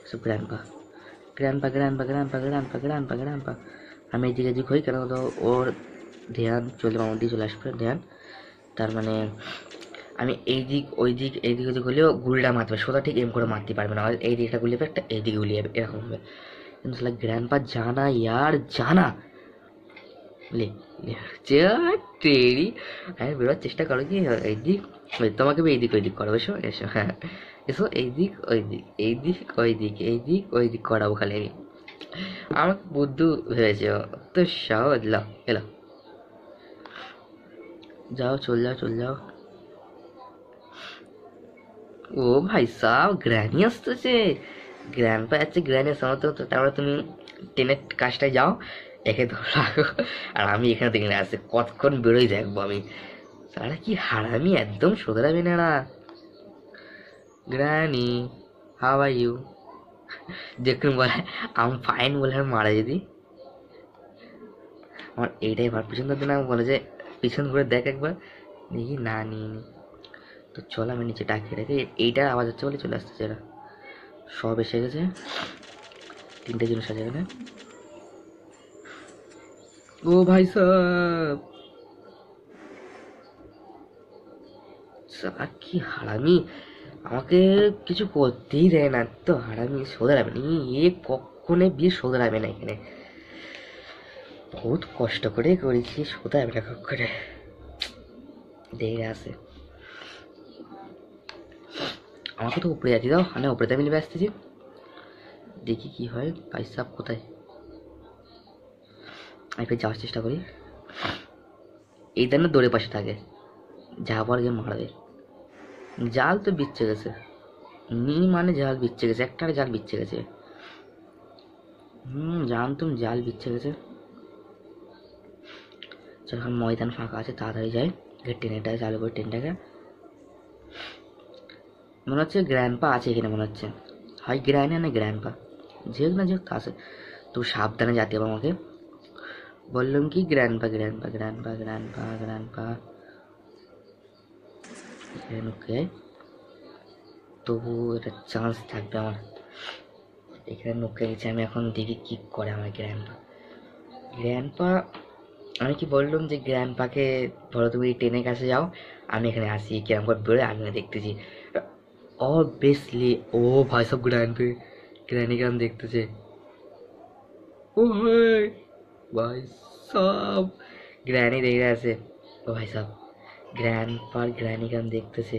সব grandpa grandpa grandpa grandpa grandpa grandpa grandpa, আমি এদিকে এদিক হই কেন তো ওর ধ্যান চলে আমার দিকে চলে আসবে ধ্যান। তার মানে আমি এই দিক ওই দিক এই দিক ওই দিক হলেও গুলিটা মারতে পারবে, সোজা ঠিক এম করে মারতে পারবে না। এই দিকটা গুলিয়ে একটা এই দিকে গুলিয়ে যাবে, এরকম হবে। কিন্তু সালা গ্র্যান্ডপা জানা ইয়ার জানা লে টেরি। হ্যাঁ বেরোবার চেষ্টা করো কি এই দিক তোমাকে এই দিক ওই দিক করো, এসো এসো, হ্যাঁ এসো, এই দিক ওই দিক এই দিক ওই দিক এই দিক ওই দিক করাবো খালি আমি। আমাকে বুদ্ধু ভেবেছে তো সহজ। লাও এলো, যাও চল যাও চল যাও। ও ভাই সাহ গ্র্যানি আসতেছে, গ্র্যান্ডপা যাচ্ছে, গ্র্যানি আসতে আমার তো। তারপরে তুমি ট্রেনের কাজটায় যাও, একে ধরো রাখো, আর আমি এখানে দেখে আসছে কতক্ষণ বেরোই দেখবো আমি। সারা কি হারামি, একদম শোধরাবি না এরা। গ্র্যানি হাউ আর ইউ, দেখুন বলে আম ফাইন বলে আর মারা যদি। আমার এইটাই ভাব পিছন দিন আমি বলে যে পিছন ঘুরে দেখ একবার, দেখি না নিয়ে নি। তো চল আমি নিচে টাকিয়ে রেখে, এইটার আওয়াজ হচ্ছে বলে চলে আসতেছে এরা সব এসে গেছে। 3টে জিনিস আছে এখানে। ও ভাই সালা কি হারামি, আমাকে কিছু করতেই দেয় না, তো হারামি শোধরাবে না এ, কখনো বিয়ে শোধরাবে না এখানে। বহুত কষ্ট করে করেছি, শোধরাবে না কখনো, দেখে আসে। আমাকে তো উপরে যাচ্ছি, দাও আমি উপরে মিলে আসতেছি, দেখি কি হয়। ভাই সাহেব কোথায়, আমি ফের যাওয়ার চেষ্টা করি। এই না দৌড়ে পাশে থাকে, যাবার গিয়ে মারবে। জাল তো বিচ্ছে গেছে, মানে জাল বিচ্ছে গেছে, একটা জাল বিচ্ছে গেছে। জানতুম জাল বিচ্ছে গেছে। যখন ময়দান ফাঁকা আছে তাড়াতাড়ি যায়, ট্রেনটাকে চালু করে ট্রেনটাকে। মনে হচ্ছে গ্র্যান্ডপা আছে এখানে, মনে হচ্ছে হয় গ্র্যান্ড না গ্র্যান্ডপা, যেহেতু না যেহেতু আছে। তো সাবধানে যেতে হবে আমাকে। বললাম কি grandpa grandpa grandpa grandpa grandpa, okay তবু একটা চান্স থাকবে আমার। এখানে নুকে গেছে, আমি এখন দেখি কি করে আমার গ্র্যান্ডপা। গ্র্যান্ডপা আমি কি বললাম যে গ্র্যান্ডপাকে ধরো তুমি ট্রেনের কাছে যাও, আমি এখানে আসি কিরম করে বেরোয় আমি দেখতেছি। অবভিয়াসলি ও ভাই সব গ্র্যান্ডপে গ্র্যানি গ্রাম দেখতেছে। ও ভাই সব গ্র্যানি দেখে আছে। ও ভাই সব গ্র্যান্ডপার গ্র্যানি গ্রাম দেখতেছে,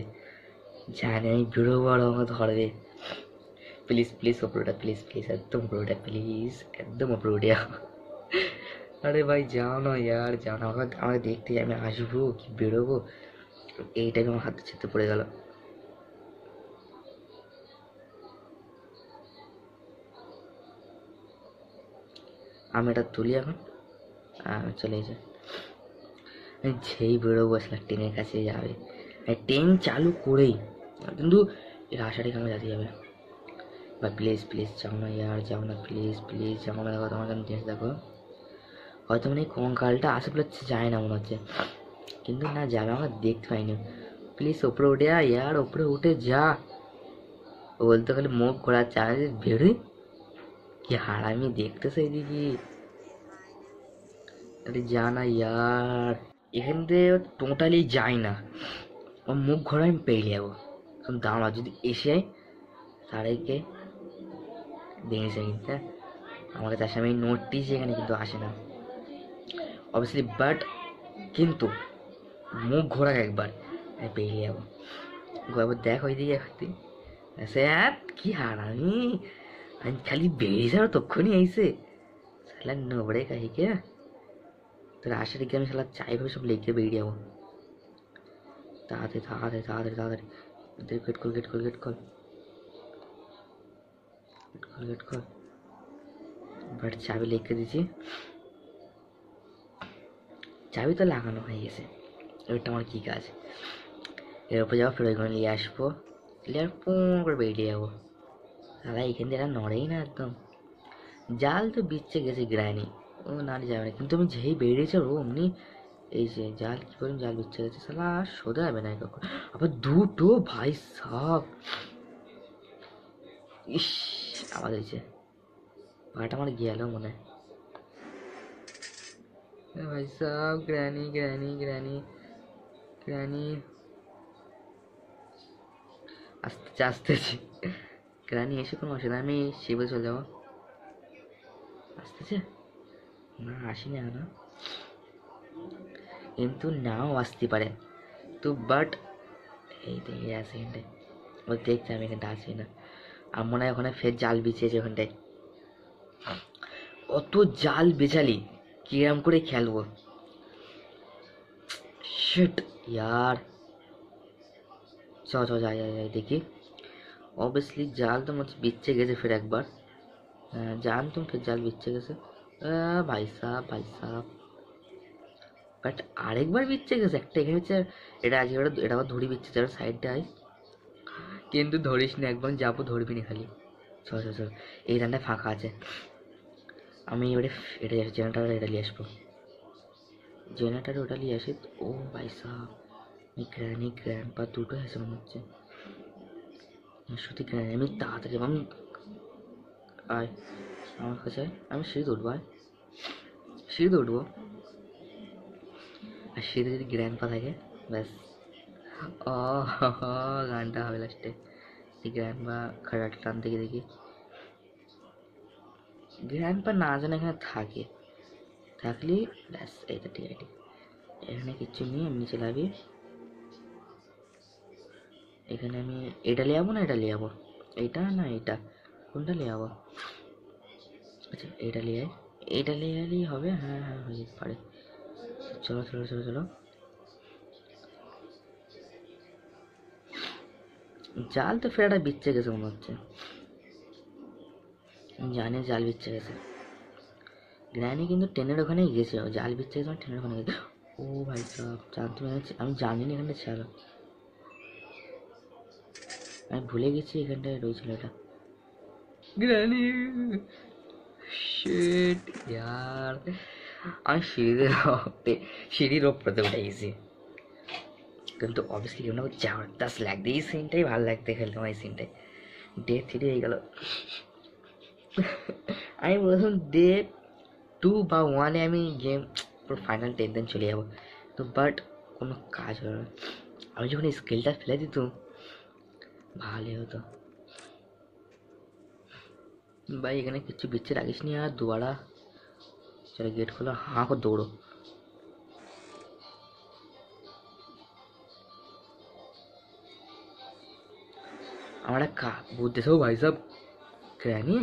জানে আমি বেরোবো আর আমাকে ধরবে। প্লিজ প্লিজ ওপরে প্লিজ প্লিজ একদম ওপরে প্লিজ, একদম ওপরে। আরে ভাই যাও না ইয়ার, যাও না, আমাকে আমাকে দেখতে, আমি আসবো কি বেরোবো, এই টাইমে আমার হাতে ছিটতে পড়ে গেল। আমি এটা তুলি এখন, চলে এসে যেই বেরোবো আসলে ট্রেনের কাছে যাবে, ট্রেন চালু করেই কিন্তু এর আশাটাকে আমার যেতে যাবে। বা প্লিজ প্লিজ যাও না ইয়ার, যাও না প্লিজ প্লিজ যাও না। দেখো তোমার কাছে জিনিস দেখো, হয়তো মানে কঙ্কালটা আশেপাশে যায় না মনে হচ্ছে, কিন্তু না যাবে, আমরা দেখতে পাইনি। প্লিজ ওপরে উঠে যা ইয়ার, ওপরে উঠে যা। ও বলতে খালি মুখ ঘোরার চায় বেরোই, কি হারামি দেখতেছে এদিকে। আরে যা না ইয়ার, এখান থেকে টোটালি যাই না, ও মুখ ঘোরা আমি পেয়ে যাবো। দাঁড়া যদি এসে তারাইকে দেখেছে কিন্তু, হ্যাঁ আমার কাছে আসে, আমি নোটিস এখানে কিন্তু আসে না অবভিয়াসলি, বাট কিন্তু মুখ ঘোরা একবার আমি পেয়ে যাবো। একবার দেখ ওইদিকে স্যার কি হারামি, আমি খালি বেরিয়ে যাবো তক্ষণি আইসে শালা নোবড়ে কাহিকে। তোর আশা রেখে আমি শালা চাই ভাবে সব লেগে বেরিয়ে যাবো। তাড়াতাড়ি তাড়াতাড়ি তাড়াতাড়ি তাড়াতাড়ি গেট খোল গেট খোল গেট খোল গেট খোল গেট খোল। বাট চাবি লিখে দিয়েছি, চাবি তো লাগানো হয়ে গেছে, এবারটা আমার কী কাজ, এর উপর যাবো, ফের ওইখানে নিয়ে আসবো, নিয়ে আর পুঁ করে বেরিয়ে যাবো। দাদা এখান থেকে নড়েই না একদম, জাল তো বিচ্ছে গেছে গ্রানি, ও নাড়ি যাবে না। কিন্তু আমি যেই বেরিয়েছে ও অমনি এই যে জাল কি করে জাল বিচ্ছে গেছে, সালা আর সোজা যাবে না কখন। আবার দুটো ভাই সব, ইস আওয়াজ হয়েছে, পাটা আমার গেল মনে হয়। भाई साहब ग्रैनी ग्रैनी ग्रैनी ग्रैनी আসতে আসতেছি গ্রানি এসে কোনো অসুবিধা আমি শিবে চলে যাবো আসতেছে না আসিনি এখনো কিন্তু নাও আসতে পারে তো বাট এই দেখে আসে এখানটায় ও দেখছে আমি এখানটা আসি না আর মনে হয় ওখানে ফের জাল বিছিয়েছে ওখানটায় অত জাল বেচালি কিরম করে খেলবো শিট यार চল চল যাই যাই যাই দেখি অবভিয়াসলি জাল তো মুझे বিচ্ছে গেছে ফির একবার জানতুম ফির জাল বিচ্ছে গেছে ভাই সাহেব বাট আরেকবার বিচ্ছে গেছে একটা এখানে হচ্ছে এটা আজকে এটা আবার ধরি বিচ্ছে যাবে সাইডটা আই কিন্তু ধরিস না একবার যাবো ধরবি না খালি চল চল চল এই রানটা ফাঁকা আছে আমি এবারে এটা জেনারেটার এটা নিয়ে আসবো জেনারেটার ওটা নিয়ে আসি ও ভাই সাহেব গ্র্যানি গ্র্যান্ডপা দুটো আছে মনে হচ্ছে সত্যি গ্র্যানি আমি তাড়াতাড়ি আমি আয় আমার কাছে আমি সিঁড়িতে উঠবো সিঁড়িতে উঠবো আর সিঁড়িতে যদি গ্র্যান্ডপা থাকে ব্যাস ও গানটা হবে লাস্টে গ্র্যান্ডপা খাড়াটা টান থেকে দেখি গ্র্যান্ডপা না জানে এখানে থাকে থাকলে ব্যাস এইটা ঠিক আছে এখানে কিচ্ছু নেই এমনি চলে যাবি এখানে আমি এটা নিয়ে যাবো না এটা নিয়ে যাবো এইটা না এইটা কোনটা নিয়ে যাবো আচ্ছা এইটা নিয়ে এইটা নিয়ে এলেই হবে হ্যাঁ হ্যাঁ হয়ে যেতে পারে চলো চলো চলো চলো জাল তো ফের একটা বিচ্ছে গেছে মনে হচ্ছে জানে জাল বিচ্ছে গেছে গ্র্যানি কিন্তু ট্রেনের ওখানেই গেছে জাল বিচ্ছে গেছে ট্রেনের ওখানে গেছে ও ভাই সাহেব জানতে আমি জানি না এখানটা ছিল আমি ভুলে গেছি এখানটায় রয়েছিল এটা গ্র্যানি শিট यार আমি সিঁড়ির ওপরে উঠে গেছি কিন্তু অবভিয়াসলি কেউ না জবরদস্ত লাগবে এই সিনটাই ভালো লাগতে খেলতে আমার এই সিনটাই ডে 3 হয়ে গেল আমি বলছিলাম ডে 2 বা 1 এ আমি গেম পুরো ফাইনাল 10 দিন চলে যাবো তো বাট কোনো কাজ হলো না আমি যখন স্কিলটা ফেলে দিতাম ভালোই হতো भाई এখানে কিছু বিচ্ছে রাখিস নি আর दोबारा चलो गेट खोलो हाँ को दौड़ो हमारा का भूत देखो भाई साहब ग्रैनी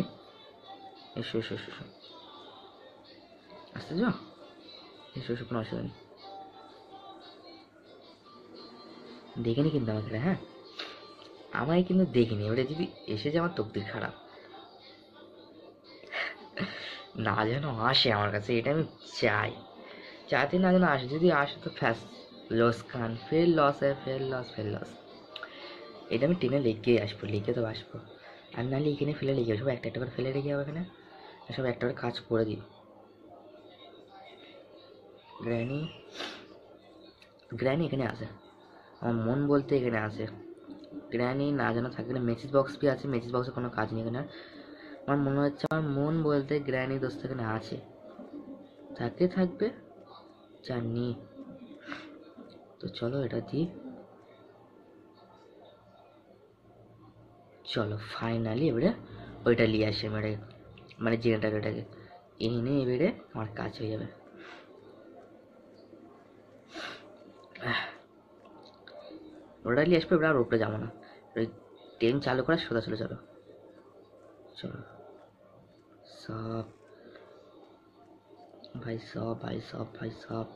এসো এসো এসো এসো আসতে যাও এসো এসো কোনো অসুবিধা নেই দেখিনি কিন্তু আমাকে হ্যাঁ আমায় কিন্তু দেখিনি এবারে যদি এসে যায় আমার তকদির খারাপ না যেন আসে আমার কাছে এটা আমি চাই চাইতে না যেন আসে যদি আসে তো ফ্যাস লস খান ফের লস ফের লস এটা আমি টেনে লিখেই আসবো লিখে তো আসবো আর নাহলে এখানে ফেলে লিখে সব একটা একটা করে ফেলে রেখে যাবো এখানে সব একটা করে কাজ করে দিই গ্র্যানি গ্র্যানি এখানে আসে আমার মন বলতে এখানে আসে গ্র্যানি না যেন থাকলে মেসেজ বক্স भी আছে মেসেজ বক্সে কোনো কাজ নেই এখানে আমার মনে হচ্ছে আমার মন বলতে গ্র্যানি দোস্ত এখানে আছে থাকবে জানি তো চলো এটা দিই চলো ফাইনালি এবারে ওইটা নিয়ে আসি এবারে মানে জেনারেটারটাকে এনে এবারে আমার কাজ হয়ে যাবে ওটা নিয়ে আসবে এবার আর উপরে যাবো না ওই ট্রেন চালু করা সোজা চলে চলো চলো সব ভাই সব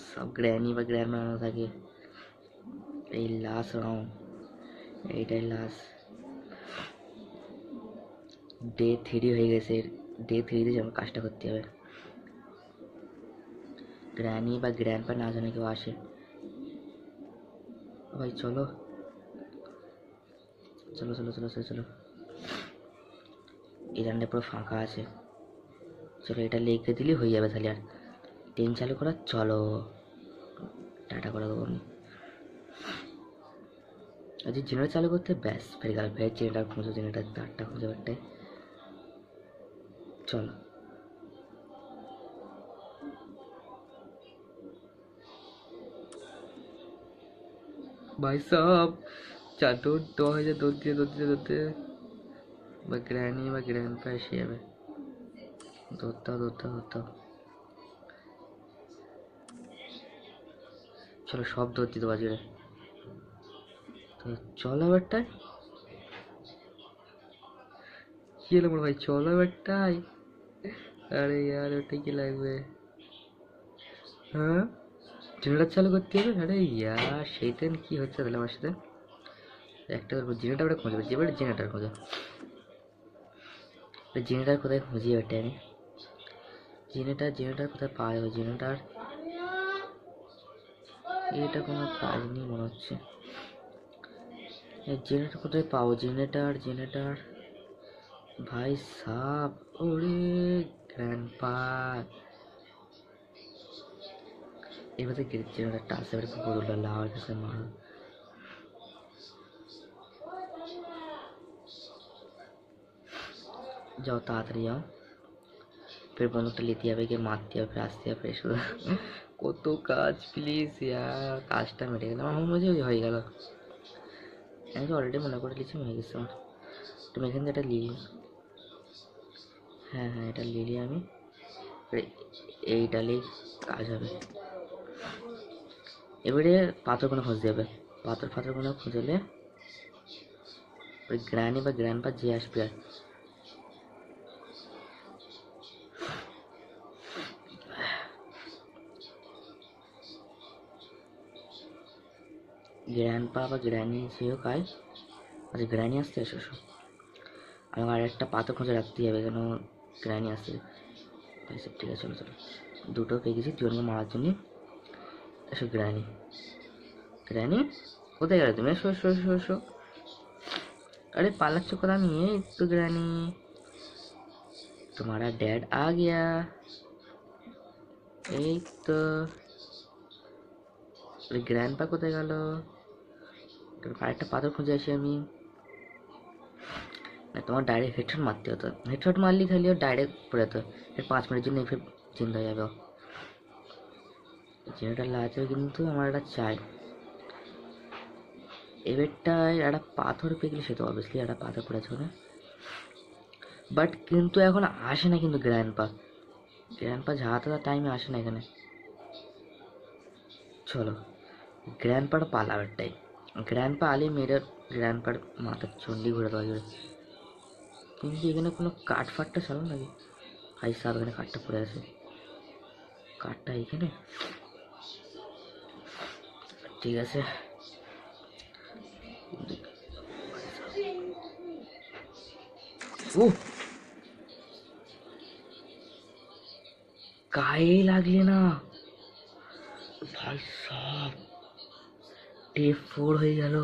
সব গ্র্যানি বা গ্র্যান্ড বানানো থাকে এই লাস্ট রাউন্ড এইটাই লাস্ট ডে 3 হয়ে গেছে ডে 3 তে আমার কাজটা করতে হবে গ্র্যানি বা গ্র্যান্ডপা না জানে কেউ আসে ভাই চলো চলো চলো চলো চলো চলো এই রানটা পুরো ফাঁকা আছে চলো এটা লিখে দিলে হয়ে যাবে তাহলে আর ট্রেন চালু করা চলো টাটা করে দেবো আমি আজ জেনারেটর চালু করতে ব্যাস ফের গেল ফের জেনারেটর খুঁজো জেনারেটর তারটা খুঁজো একটাই চলো भाई साहब দৌড়তে হয় যে দৌড়তে বা গ্র্যানি বা গ্র্যান্ডপা এসে যাবে। ধরতে চলো সব ধরতে তো বাজে তো চলো এবারটাই কি হলো আমার ভাই, চলো এবারটাই। আরে यार ওটাই কি লাগবে? হ্যাঁ জেনারেটর চালু করতে হবে। আরে यार সেইটান কি হচ্ছে তাহলে আমার সাথে? একটা জেনারেটর খুঁজে জেনারেটর খোঁজো। জেনারেটর কোথায় খুঁজি ওটা আমি? জেনারেটর কোথায় পাওয়া যাবে? জেনারেটর এটা কোনো কাজ নেই মনে হচ্ছে। জেনারেটর কোথায় পাবো? জেনারেটর ভাই সাব। ওরে গ্র্যান্ডপা এবার জেনারেটরটা আসে, এবার বদলটা লাওয়ার কাছে মারো। जाओ তাড়াতাড়ি যাও, फिर বন্দুকটা নিতে হবে, গিয়ে মারতে হবে, আসতে হবে শুধু। কত কাজ প্লিজ ইয়ার, কাজটা মেটে গেল আমার মনে হয়ে গেল। আমি তো অলরেডি মনে করে নিয়েছি হয়ে গেছে আমার। তুমি এখান থেকে এটা লিলি, হ্যাঁ এটা লিলি আমি, এইটালেই কাজ হবে। এবারে পাথরগুলো খুঁজতে হবে, পাথরগুলো খুঁজলে ওই গ্র্যানি বা গ্র্যান্ডপা যে আসবে আর। গ্র্যান্ডপা বা গ্র্যানি যে হোক আয়। আচ্ছা গ্র্যানি আসতে এসো আমার একটা পাথর খুঁজে রাখতে হবে, কেন গ্র্যানি আসছে। ঠিক আছে চলো দুটো পেয়ে গেছি দুজনকে মারার জন্য। এসো গ্র্যানি কোথায় গেলে তুমি? এসো। अरे पालक चोकरा में ये तो ग्रैनी, तुम्हारा डैड आ गया। এই তো গ্র্যান্ডপা কোথায় গেল? আরেকটা পাথর খুঁজে আসি আমি। না তোমার ডাইরেক্ট হেডশট মারতে হতো, হেডশট মারলি খালি ও ডাইরেক্ট পড়ে যেত, 5 মিনিটের জন্য ফির জিন্দা হয়ে যাবে। জেনারেটার লাগাতে কিন্তু আমার একটা চাই। এবারটায় একটা পাথর পেয়ে গেলে সে তো অবভিয়াসলি একটা পাথর পড়েছে না, বাট কিন্তু এখন আসে না কিন্তু গ্র্যান্ডপা ঝাড়াতে টাইমে আসে না এখানে। চলো গ্র্যান্ডপার পালাবারটাই, গ্র্যান্ডপা আলি মেরে গ্র্যান্ডপার মাথার চন্ডি ঘুরে দেওয়া যাবে। কিন্তু এখানে কোনো কাঠ ফাটটা চালো নাকি? ভাই সাহেব এখানে কাঠটা পড়ে আছে, কাঠটা এখানে ঠিক আছে। ও গায়ে লাগলে না ভাই সাহেব, ডে 4 হয়ে গেল।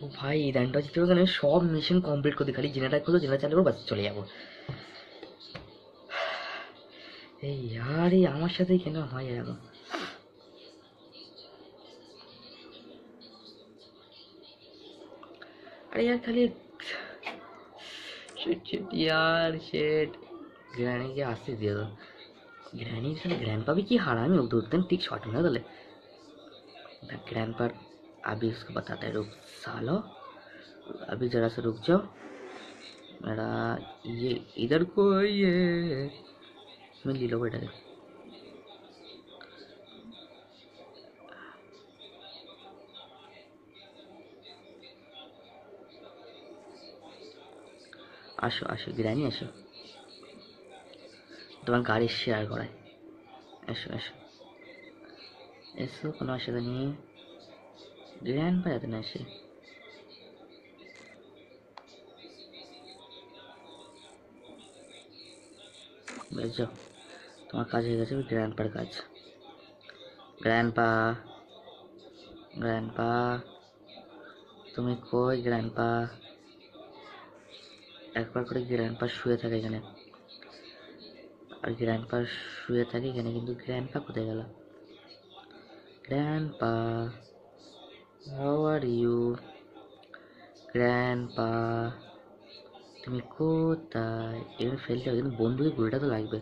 ও ভাই এই রানটা জিতে গেলে সব মিশন কমপ্লিট করে দিই, খালি জেনারেটর খুঁজো, জেনারেটর চালু করো, বাস চলে যাবো। এই यार এই আমার সাথেই কেন হয় এরকম? अरे यार खाली शिट यार शिट, ग्रैनी के आस्ते दिया था। ग्रैनी साले ग्रैंडपा भी की हरामी हो, 2 दिन ठीक शॉट में ना ग्रैंडपा। अभी उसको बताता है, रुक सालो, अभी जरा से रुक जाओ मेरा, ये इधर को ये मैं ले लो बेटा। আসো গ্রানি আসো, তোমার গাড়ি শেয়ার করায়। এসো কোনো অসুবিধা নেই, গ্র্যান্ডপা যাতে না আসে। বেশ যাও, তোমার কাজ হয়ে গেছে, গ্র্যান্ডপার কাজ। গ্র্যান্ডপা তুমি কই গ্র্যান্ডপা? একবার করে গ্র্যান্ডপা শুয়ে থাকে এখানে, আর গ্র্যান্ডপা শুয়ে থাকে এখানে, কিন্তু গ্র্যান্ডপা কোথায় গেল? Grandpa how are you? Grandpa তুমি কোথায়? এখানে ফেলতে হবে কিন্তু বন্দুকের গুলিটা তো লাগবে,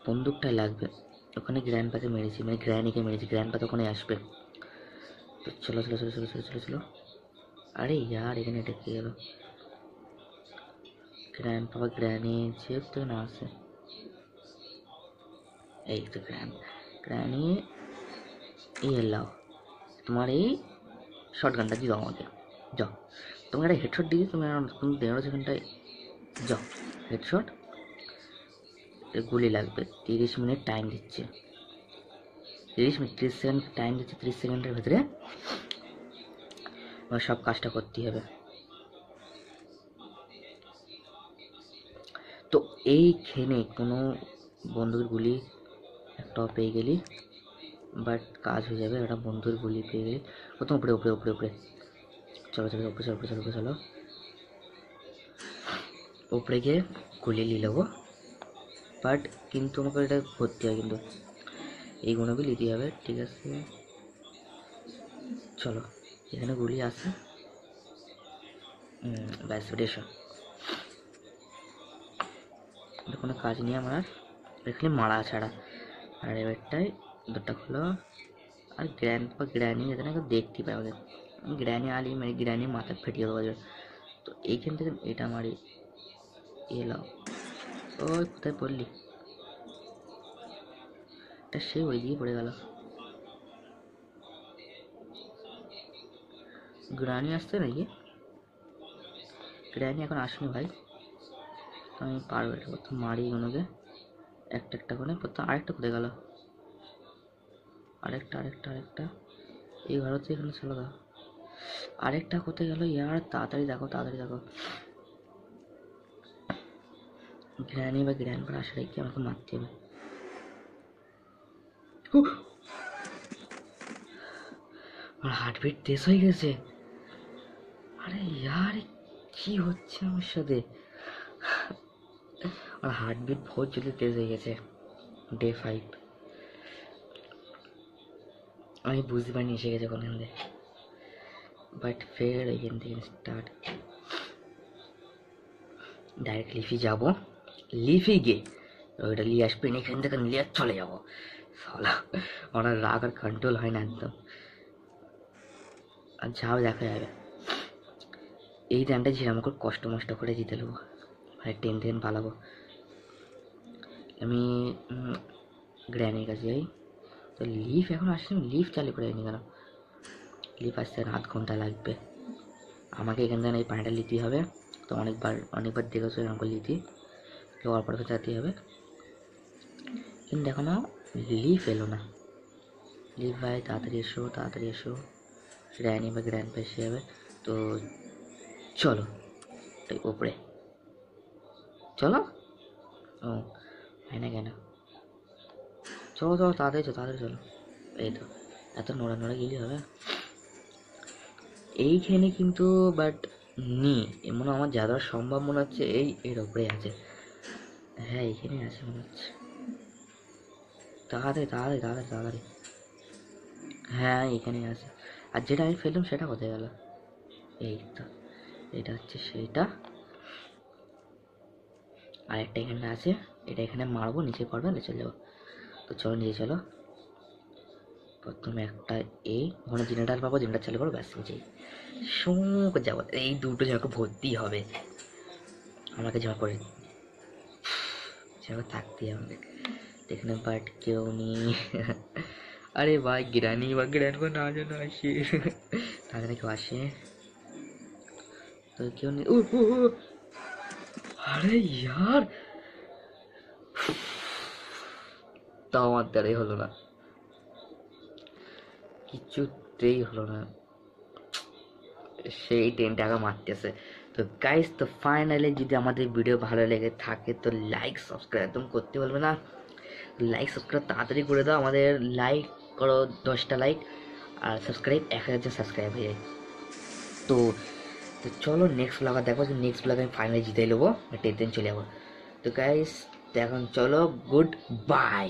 বন্দুকটাই লাগবে। ওখানে গ্র্যান্ডপাকে মেরেছি, মানে গ্র্যানিকে মেরেছি, গ্র্যান্ডপা তো ওখানে আসবে। তো চলো চলো চলো চলো চলো চলো চলো। আরে ইয়ার এখানে এটা কি গেল? গ্র্যান্ডপা বা গ্র্যানি যে তো না আসে। এই তো গ্র্যানি এই লাও, তোমার এই শর্ট গানটা দিয়ে দাও আমাকে। যাও, তোমাকে একটা হেডশট দিয়ে তুমি 13 সেকেন্ডটায় যাও হেডশট। গুলি লাগবে, 30 মিনিট টাইম দিচ্ছে, 30 মিনিট 30 সেকেন্ড টাইম দিচ্ছে। 30 সেকেন্ডের ভেতরে আমার সব কাজটা করতেই হবে। তো এইখানে কোনো বন্দুকের গুলি একটাও পেয়ে গেলি, বাট কাজ হয়ে যাবে। একটা বন্দুকের গুলি পেয়ে গেলি, প্রথম উপরে উপরে উপরে উপরে চলো চলো উপরে চলো উপরে চলো উপরে চলো। উপরে গিয়ে গুলি নিয়ে নেবো, বাট কিন্তু আমাকে এটা ভর্তি হয়, কিন্তু এইগুলো বি নিতে হবে। ঠিক আছে চলো, এখানে গুলি আছে। ব্যাস এসো, কোনো কাজ নেই আমার এখানে মারা ছাড়া। আর এবারটাই দুটা খোলো। আর গ্র্যান্ডপা গ্র্যানি যাতে না কেউ দেখতে পায় আমাদের, গ্র্যানি আলি মানে গ্র্যানি মাথা ফেটিয়ে দেওয়া যাবে। তো এইখান থেকে এটা মারি, এলাও। ওই কোথায় পড়লি? এটা সে ওই দিকে পড়ে গেল। গ্র্যানি আসছে নাকি? গ্র্যানি এখন আসেনি ভাই, আমি পারবো এটা প্রথম মারি ওনাকে একটা একটা করে। প্রথম আরেকটা কোথায় গেল? আরেকটা আরেকটা আরেকটা এই ঘর হচ্ছে, এখানে চলো দাও। আরেকটা কোথায় গেল ইয়ার? তাড়াতাড়ি দেখো তাড়াতাড়ি দেখো। গ্র্যানি বা গ্র্যান্ডপার আসলে কি আমাকে মারতে হবে? আমার হার্টবিট তেজ হয়ে গেছে। আরে ইয়ার কি হচ্ছে আমার সাথে? আমার হার্টবিট বহুত জলদি তেজ হয়ে গেছে। ডে 5 আমি বুঝতে পারিনি এসে গেছে কোন থেকে, বাট ফের এখান থেকে স্টার্ট। ডাইরেক্ট লিফি যাবো, লিফি গিয়ে ওইটা নিয়ে আসবে, এখান থেকে নিয়ে চলে যাবো। সালা আমার রাগ আর কন্ট্রোল হয় না একদম। আর যাও দেখা যাবে। এই রানটা ঝিরে আমাকে কষ্ট মষ্ট করে জিতে নেবো ভাই, 10 পালাবো আমি। গ্র্যানির কাছে যাই। তো লিফ এখন আসলে লিফ চালু করে যায়নি কেন? লিফ আসতে 8 ঘন্টা লাগবে আমাকে। এখান থেকে এই পানিটা নিতে হবে। তো অনেকবার দেখেছো আমাকে নিতে, লোয়ার পর যেতে হবে, কিন্তু এখনো লিফ এলো না। লিফ ভাই তাড়াতাড়ি এসো তাড়াতাড়ি এসো, গ্র্যানি বা গ্র্যান্ডপা এসে যাবে। তো চলো উপরে চলো। ও হয় না কেন? চলো চলো তাড়াতাড়ি চলো তাড়াতাড়ি চলো। এই তো এত নোড়া নোড়া গেলে হবে এইখানে কিন্তু, বাট নি এমন আমার যা দেওয়া সম্ভব মনে হচ্ছে এর ওপরে আছে। হ্যাঁ এইখানে আছে মনে হচ্ছে। তাড়াতাড়ি তাড়াতাড়ি তাড়াতাড়ি তাড়াতাড়ি। হ্যাঁ এখানে আছে। আর যেটা আমি ফেললাম সেটা কোথায় গেল? এই তো এটা হচ্ছে সেইটা। আর একটা এখানে আছে, এটা এখানে মারবো, নিচে পড়বে, চলে যাবো। তো চলো নিচে চলো। প্রথমে একটা এই ওখানে জেনারেটার পাবো, জেনারেটার চালু করবো, ব্যাস নিচেই শোক যাবো। এই দুটো জায়গা ভর্তি হবে আমাকে, জমা করে জায়গা থাকতেই হবে এখানে, বাট কেউ নেই। আরে ভাই গ্রানি বা গ্র্যান্ডপা না যেন আসে, না যেন কেউ আসে। তো কেউ নেই। আরে ইয়ার তাও আমার দ্বারাই হলো না, কিছুতেই হলো না। সেই 10 টাকা মারতেছে। তো গাইস, তো ফাইনালি যদি আমাদের ভিডিও ভালো লেগে থাকে তো লাইক সাবস্ক্রাইব একদম করতে বলবে না। লাইক সাবস্ক্রাইব তাড়াতাড়ি করে দাও, আমাদের লাইক করো 10টা লাইক, আর সাবস্ক্রাইব 1000 সাবস্ক্রাইব হয়ে যায়। তো তো চলো নেক্সট ব্লগ দেখো, যে নেক্সট ব্লগ আমি ফাইনালি জিতে নেবো, 10 চলে যাবো। তো গাইস এখন চলো, গুড বাই।